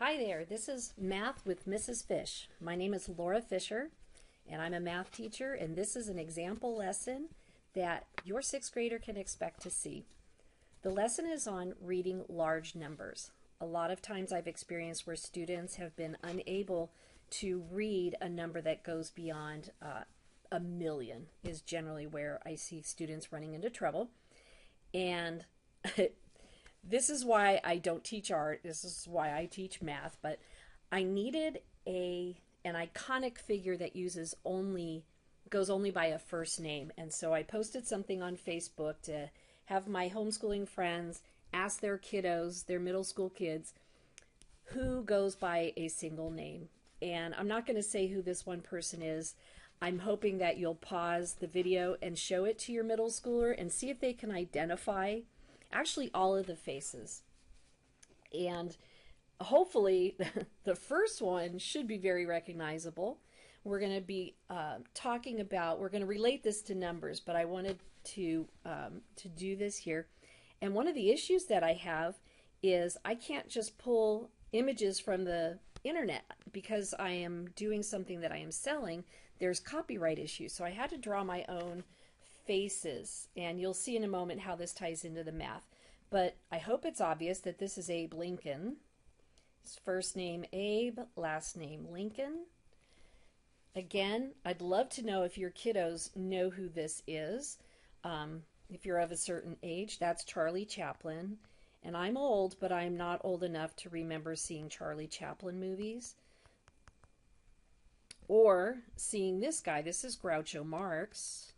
Hi there, this is Math with Mrs. Fish. My name is Laura Fisher, and I'm a math teacher, and this is an example lesson that your sixth grader can expect to see. The lesson is on reading large numbers. A lot of times I've experienced where students have been unable to read a number that goes beyond a million, is generally where I see students running into trouble. And this is why I don't teach art. This is why I teach math. But I needed an iconic figure that uses only goes only by a first name. And so I posted something on Facebook to have my homeschooling friends ask their kiddos, their middle school kids, who goes by a single name. And I'm not going to say who this one person is. I'm hoping that you'll pause the video and show it to your middle schooler and see if they can identify actually all of the faces. And hopefully, the first one should be very recognizable. We're going to be talking about, we're going to relate this to numbers, but I wanted to do this here. And one of the issues that I have is I can't just pull images from the internet because I am doing something that I am selling. There's copyright issues, so I had to draw my own faces, and you'll see in a moment how this ties into the math. But I hope it's obvious that this is Abe Lincoln. His first name Abe, last name Lincoln. Again, I'd love to know if your kiddos know who this is. If you're of a certain age, that's Charlie Chaplin. And I'm old, but I'm not old enough to remember seeing Charlie Chaplin movies. Or seeing this guy. This is Groucho Marx.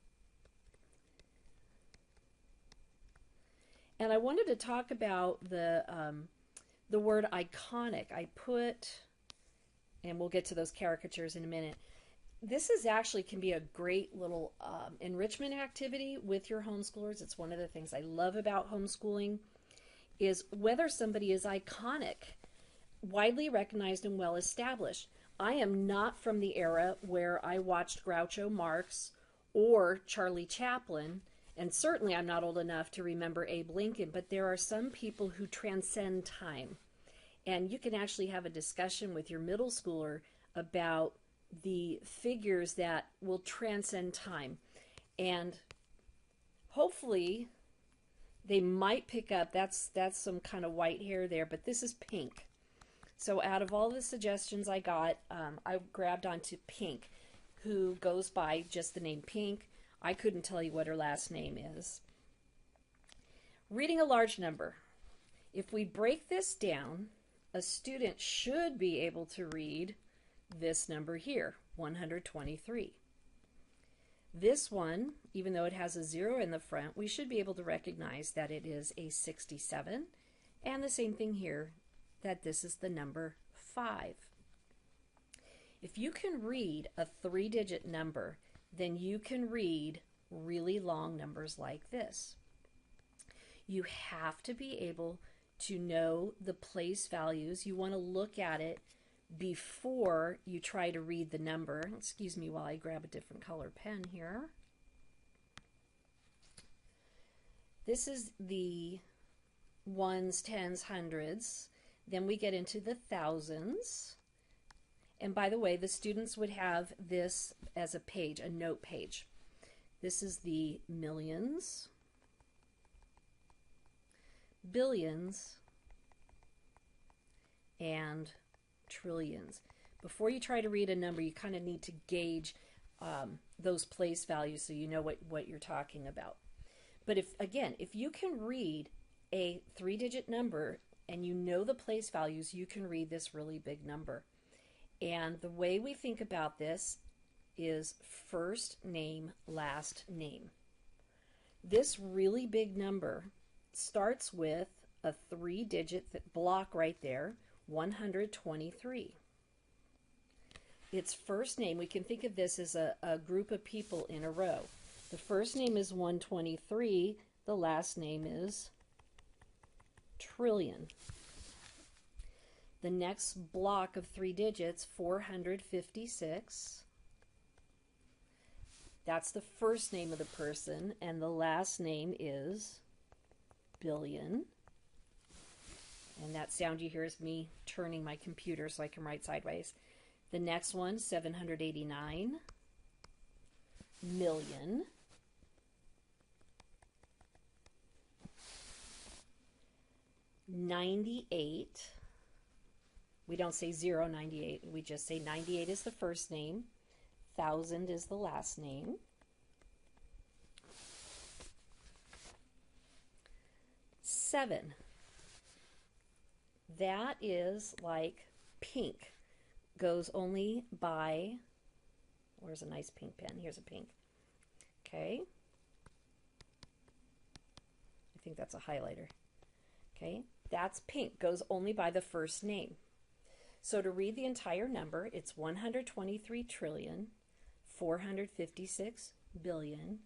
And I wanted to talk about the word iconic. I put, and we'll get to those caricatures in a minute. This is actually can be a great little enrichment activity with your homeschoolers. It's one of the things I love about homeschooling is whether somebody is iconic, widely recognized and well established. I am not from the era where I watched Groucho Marx or Charlie Chaplin, and certainly I'm not old enough to remember Abe Lincoln, but there are some people who transcend time. And you can actually have a discussion with your middle schooler about the figures that will transcend time. And hopefully they might pick up, that's some kind of white hair there, but this is pink. So out of all the suggestions I got, I grabbed onto Pink, who goes by just the name Pink. I couldn't tell you what her last name is. Reading a large number. If we break this down, a student should be able to read this number here, 123. This one, even though it has a 0 in the front, we should be able to recognize that it is a 67. And the same thing here, that this is the number 5. If you can read a 3-digit number, then you can read really long numbers like this. You have to be able to know the place values. You want to look at it before you try to read the number. Excuse me while I grab a different color pen here. This is the ones, tens, hundreds. Then we get into the thousands. And by the way, the students would have this as a page, a note page. This is the millions, billions, and trillions. Before you try to read a number, you kind of need to gauge those place values so you know what you're talking about. But if you can read a 3-digit number and you know the place values, you can read this really big number. And the way we think about this is first name, last name. This really big number starts with a 3-digit block right there, 123. Its first name, we can think of this as a group of people in a row. The first name is 123, the last name is trillion. The next block of 3 digits, 456. That's the first name of the person, and the last name is billion. And that sound you hear is me turning my computer so I can write sideways. The next one, 789 million. 98. We don't say 098. We just say 98 is the first name. 1,000 is the last name. 7. That is like pink. Goes only by, where's a nice pink pen? Here's a pink. Okay. I think that's a highlighter. Okay. That's pink. Goes only by the first name. So to read the entire number, it's 123 trillion, 456 billion,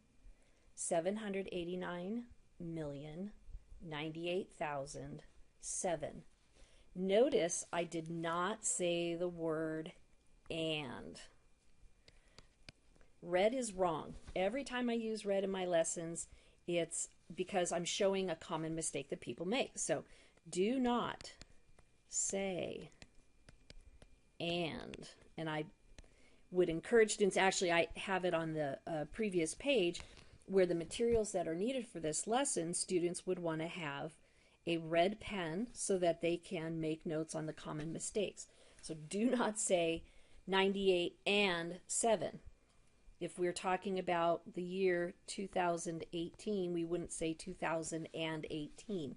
789 million, 98,007. Notice I did not say the word and. Red is wrong. Every time I use red in my lessons, it's because I'm showing a common mistake that people make. So do not say and I would encourage students, actually I have it on the previous page, where the materials that are needed for this lesson, students would want to have a red pen so that they can make notes on the common mistakes. So do not say 98 and 7. If we're talking about the year 2018, we wouldn't say 2018.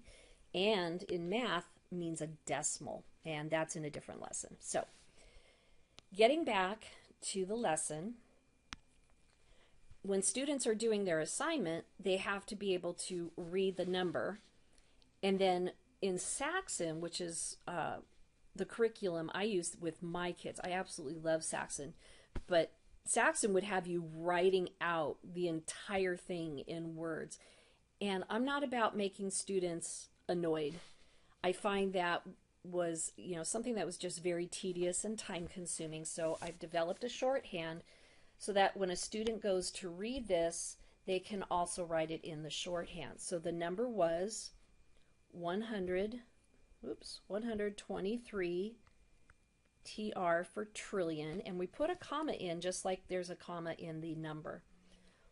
And in math means a decimal, and that's in a different lesson. So getting back to the lesson, when students are doing their assignment, they have to be able to read the number. And then in Saxon, which is the curriculum I use with my kids, I absolutely love Saxon, but Saxon would have you writing out the entire thing in words. And I'm not about making students annoyed. I find that was, something that was just very tedious and time consuming. So I've developed a shorthand so that when a student goes to read this, they can also write it in the shorthand. So the number was 123 TR for trillion, and we put a comma in just like there's a comma in the number.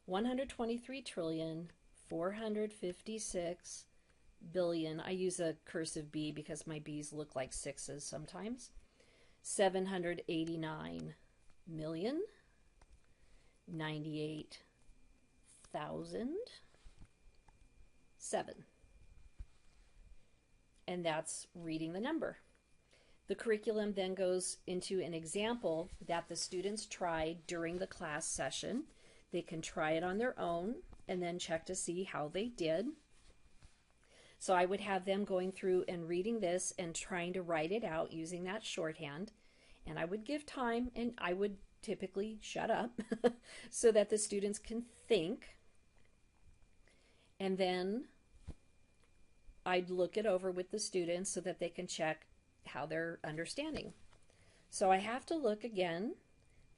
123 trillion, 456 billion. I use a cursive B because my B's look like sixes sometimes. 789 million, 98,007. And that's reading the number. The curriculum then goes into an example that the students tried during the class session. They can try it on their own and then check to see how they did. So I would have them going through and reading this and trying to write it out using that shorthand. And I would give time, and I would typically shut up so that the students can think. And then I'd look it over with the students so that they can check how they're understanding. So I have to look again,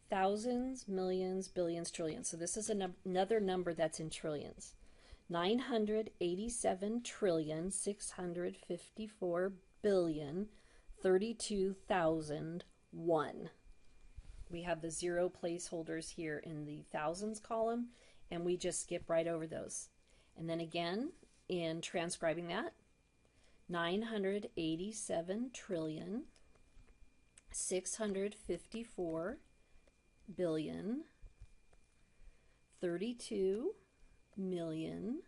thousands, millions, billions, trillions. So this is another number that's in trillions. 987 trillion, 654 billion, 32,001. We have the zero placeholders here in the thousands column, and we just skip right over those. And then again, in transcribing that, 987 trillion, 654 billion, 32 million,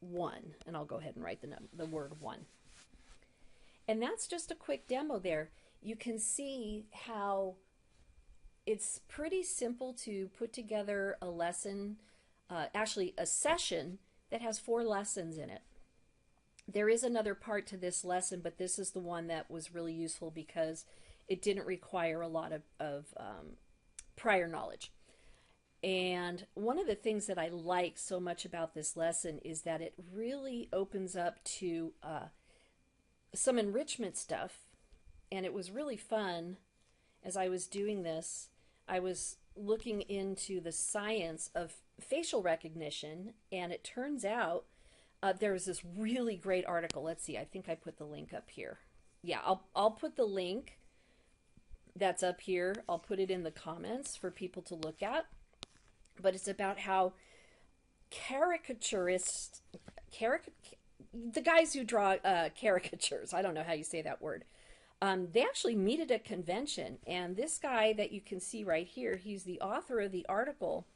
1. And I'll go ahead and write the word 1. And that's just a quick demo there. You can see how it's pretty simple to put together a lesson, actually a session that has 4 lessons in it. There is another part to this lesson, but this is the one that was really useful because it didn't require a lot of prior knowledge. And one of the things that I like so much about this lesson is that it really opens up to some enrichment stuff. And it was really fun. As I was doing this, I was looking into the science of facial recognition, and it turns out there was this really great article. Let's see, I think I put the link up here. Yeah, I'll put the link that's up here. I'll put it in the comments for people to look at. But it's about how caricaturists, the guys who draw caricatures, I don't know how you say that word, they actually meet at a convention. And this guy that you can see right here, he's the author of the article,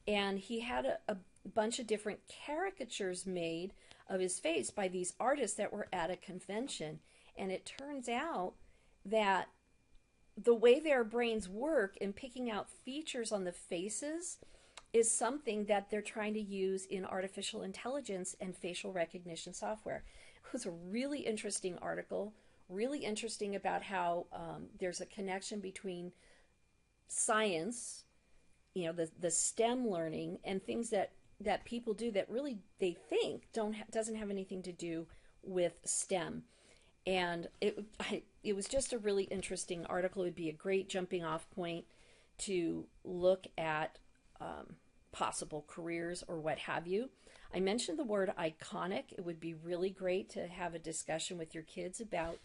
and he had a bunch of different caricatures made of his face by these artists that were at a convention. And it turns out that the way their brains work in picking out features on the faces is something that they're trying to use in artificial intelligence and facial recognition software. It was a really interesting article, really interesting about how there's a connection between science, you know, the STEM learning, and things that people do that really they think doesn't have anything to do with STEM. And it was just a really interesting article. It would be a great jumping off point to look at possible careers or what have you. I mentioned the word iconic. It would be really great to have a discussion with your kids about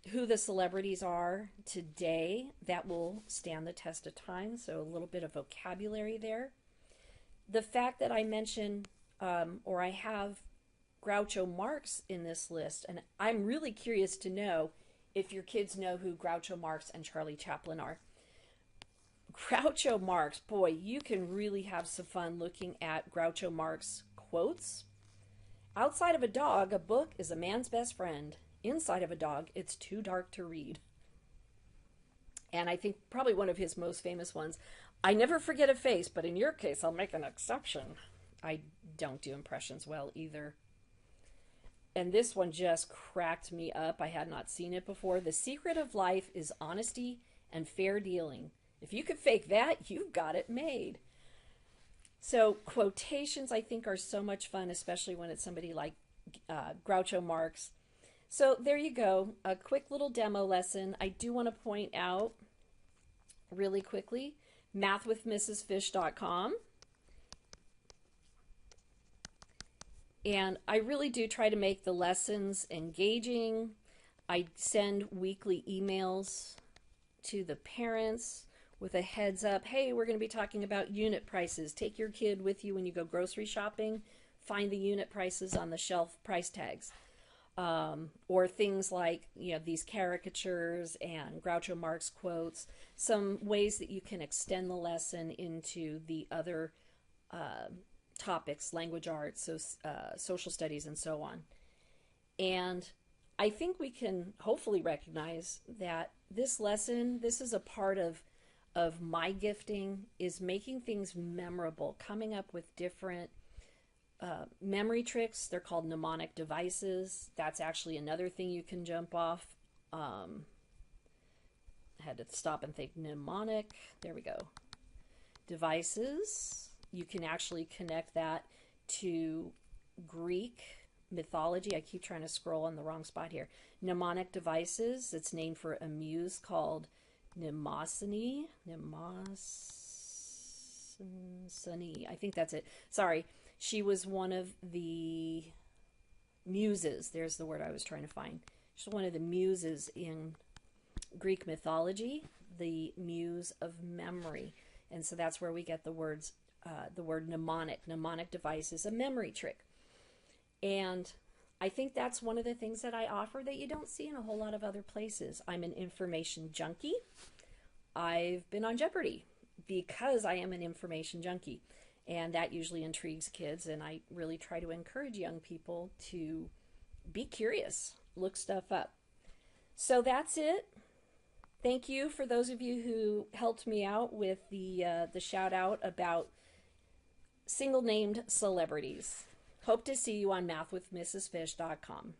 who the celebrities are today that will stand the test of time. So a little bit of vocabulary there. The fact that I mentioned or I have Groucho Marx in this list, and I'm really curious to know if your kids know who Groucho Marx and Charlie Chaplin are. Groucho Marx, boy, you can really have some fun looking at Groucho Marx quotes. Outside of a dog, a book is a man's best friend. Inside of a dog, it's too dark to read. And I think probably one of his most famous ones, I never forget a face, but in your case, I'll make an exception. I don't do impressions well either. And this one just cracked me up. I had not seen it before. The secret of life is honesty and fair dealing. If you could fake that, you've got it made. So quotations, I think, are so much fun, especially when it's somebody like Groucho Marx. So there you go, a quick little demo lesson. I do want to point out really quickly, mathwithmrsfish.com. And I really do try to make the lessons engaging. I send weekly emails to the parents with a heads up. Hey, we're going to be talking about unit prices. Take your kid with you when you go grocery shopping. Find the unit prices on the shelf price tags. Or things like, you know, these caricatures and Groucho Marx quotes. Some ways that you can extend the lesson into the other topics, language arts, so, social studies, and so on. And I think we can hopefully recognize that this lesson, this is a part of my gifting, is making things memorable, coming up with different memory tricks. They're called mnemonic devices. That's actually another thing you can jump off. I had to stop and think. Mnemonic, there we go. Devices. You can actually connect that to Greek mythology. I keep trying to scroll on the wrong spot here. Mnemonic devices. It's named for a muse called Mnemosyne. I think that's it. Sorry. She was one of the muses. There's the word I was trying to find. She's one of the muses in Greek mythology, the muse of memory. And so that's where we get the words, the word mnemonic. Mnemonic device is a memory trick. And I think that's one of the things that I offer that you don't see in a whole lot of other places. I'm an information junkie. I've been on Jeopardy because I am an information junkie. And that usually intrigues kids, and I really try to encourage young people to be curious, look stuff up. So that's it. Thank you for those of you who helped me out with the shout out about single named celebrities. Hope to see you on mathwithmrsfish.com.